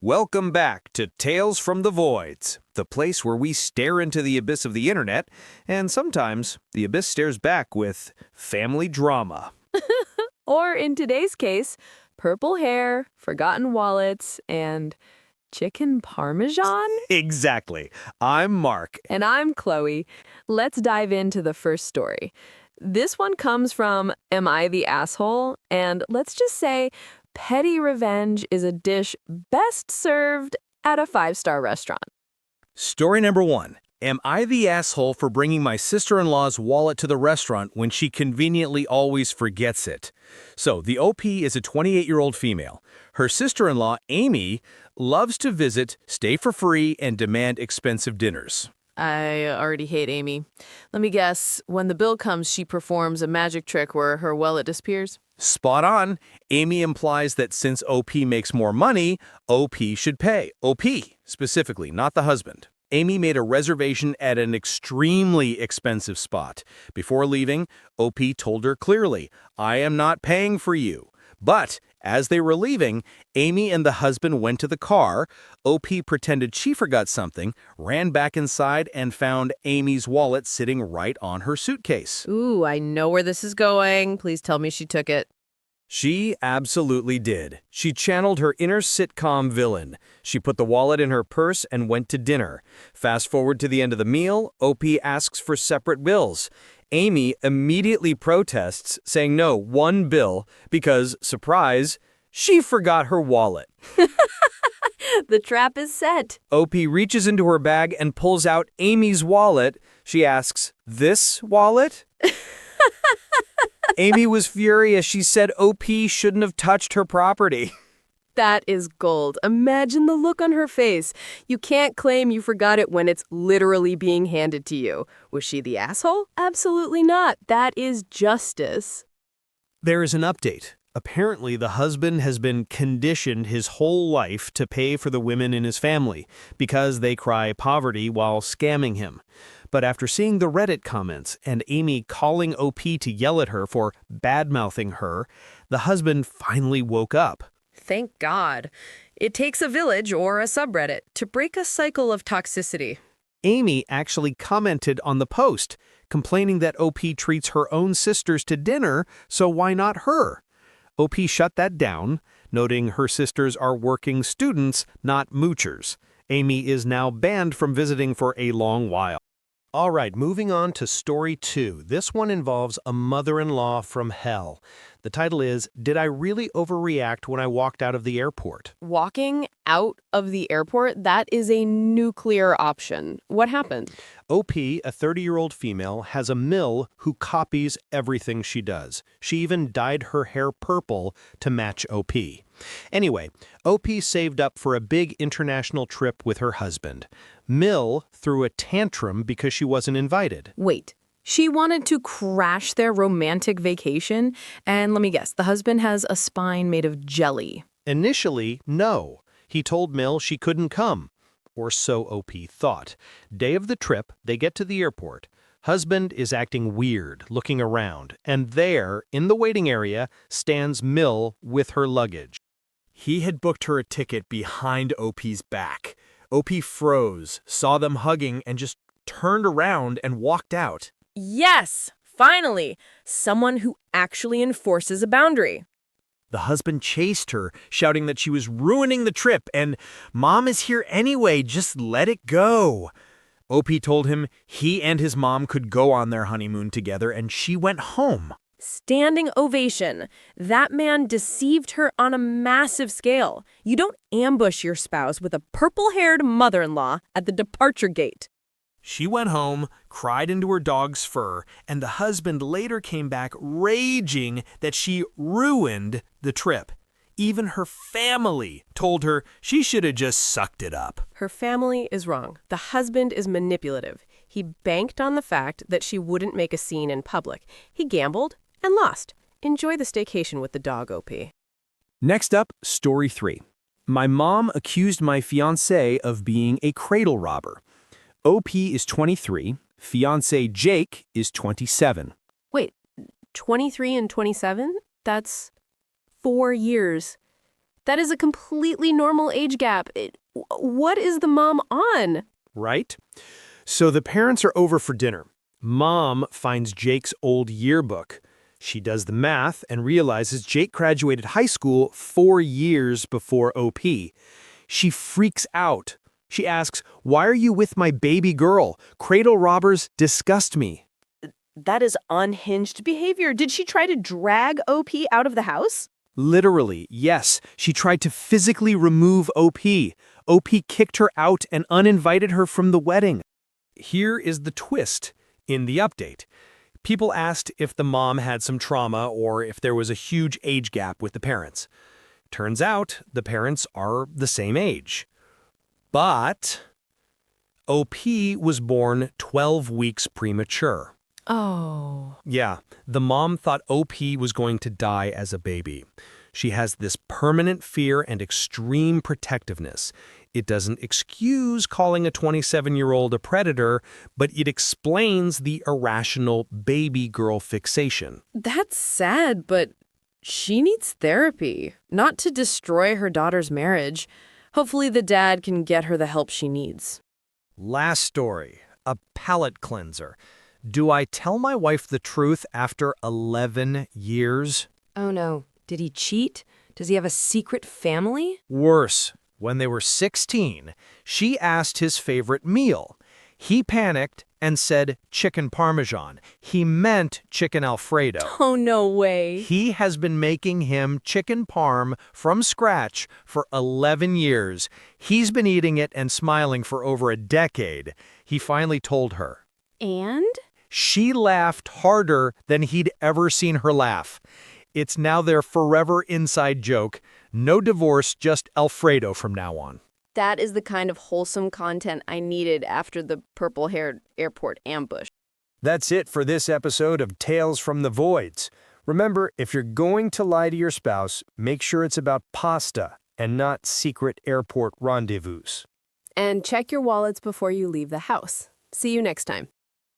Welcome back to Tales from the Voids, the place where we stare into the abyss of the internet, and sometimes the abyss stares back with family drama. Or in today's case, purple hair, forgotten wallets, and chicken parmesan? Exactly. I'm Mark. And I'm Chloe. Let's dive into the first story. This one comes from Am I the Asshole? And let's just say petty revenge is a dish best served at a five-star restaurant. Story number 1. Am I the asshole for bringing my sister-in-law's wallet to the restaurant when she conveniently always forgets it? So, the OP is a 28-year-old female. Her sister-in-law, Amy, loves to visit, stay for free, and demand expensive dinners. I already hate Amy. Let me guess, when the bill comes, she performs a magic trick where her wallet disappears? Spot on. Amy implies that since OP makes more money, OP should pay. OP, specifically, not the husband. Amy made a reservation at an extremely expensive spot. Before leaving, OP told her clearly, "I am not paying for you." But as they were leaving, Amy and the husband went to the car. OP pretended she forgot something, ran back inside, and found Amy's wallet sitting right on her suitcase. Ooh, I know where this is going. Please tell me she took it. She absolutely did. She channeled her inner sitcom villain. She put the wallet in her purse and went to dinner. Fast forward to the end of the meal, OP asks for separate bills. Amy immediately protests, saying no, one bill, because, surprise, she forgot her wallet. The trap is set. OP reaches into her bag and pulls out Amy's wallet. She asks, "This wallet?" Amy was furious. She said OP shouldn't have touched her property. That is gold. Imagine the look on her face. You can't claim you forgot it when it's literally being handed to you. Was she the asshole? Absolutely not. That is justice. There is an update. Apparently, the husband has been conditioned his whole life to pay for the women in his family because they cry poverty while scamming him. But after seeing the Reddit comments and Amy calling OP to yell at her for bad-mouthing her, the husband finally woke up. Thank God. It takes a village or a subreddit to break a cycle of toxicity. Amy actually commented on the post, complaining that OP treats her own sisters to dinner, so why not her? OP shut that down, noting her sisters are working students, not moochers. Amy is now banned from visiting for a long while. All right, moving on to story 2. This one involves a mother-in-law from hell. The title is, Did I Really Overreact When I Walked Out of the Airport? Walking out of the airport, that is a nuclear option. What happened? OP, a 30-year-old female, has a mill who copies everything she does. She even dyed her hair purple to match OP. Anyway, OP saved up for a big international trip with her husband. Mill threw a tantrum because she wasn't invited. Wait, she wanted to crash their romantic vacation? And let me guess, the husband has a spine made of jelly. Initially, no. He told Mill she couldn't come. Or so OP thought. Day of the trip, they get to the airport. Husband is acting weird, looking around, and there, in the waiting area, stands Mill with her luggage. He had booked her a ticket behind OP's back. OP froze, saw them hugging, and just turned around and walked out. Yes, finally, someone who actually enforces a boundary. The husband chased her, shouting that she was ruining the trip and, "Mom is here anyway, just let it go." OP told him he and his mom could go on their honeymoon together, and she went home. Standing ovation. That man deceived her on a massive scale. You don't ambush your spouse with a purple-haired mother-in-law at the departure gate. She went home, cried into her dog's fur, and the husband later came back raging that she ruined the trip. Even her family told her she should have just sucked it up. Her family is wrong. The husband is manipulative. He banked on the fact that she wouldn't make a scene in public. He gambled and lost. Enjoy the staycation with the dog, OP. Next up, story 3. My mom accused my fiancé of being a cradle robber. OP is 23, fiancé Jake is 27. Wait, 23 and 27? That's 4 years. That is a completely normal age gap. What is the mom on? Right? So the parents are over for dinner. Mom finds Jake's old yearbook. She does the math and realizes Jake graduated high school 4 years before OP. She freaks out. She asks, "Why are you with my baby girl? Cradle robbers disgust me." That is unhinged behavior. Did she try to drag OP out of the house? Literally, yes. She tried to physically remove OP. OP kicked her out and uninvited her from the wedding. Here is the twist in the update. People asked if the mom had some trauma or if there was a huge age gap with the parents. Turns out the parents are the same age. But OP was born 12 weeks premature. Oh. Yeah, the mom thought OP was going to die as a baby. She has this permanent fear and extreme protectiveness. It doesn't excuse calling a 27-year-old a predator, but it explains the irrational baby girl fixation. That's sad, but she needs therapy, not to destroy her daughter's marriage. Hopefully the dad can get her the help she needs. Last story, a palate cleanser. Do I tell my wife the truth after 11 years? Oh no, did he cheat? Does he have a secret family? Worse, when they were 16, she asked his favorite meal. He panicked and said chicken parmesan. He meant chicken Alfredo. Oh, no way. He has been making him chicken parm from scratch for 11 years. He's been eating it and smiling for over a decade. He finally told her. And? She laughed harder than he'd ever seen her laugh. It's now their forever inside joke. No divorce, just Alfredo from now on. That is the kind of wholesome content I needed after the purple-haired airport ambush. That's it for this episode of Tales from the Voids. Remember, if you're going to lie to your spouse, make sure it's about pasta and not secret airport rendezvous. And check your wallets before you leave the house. See you next time.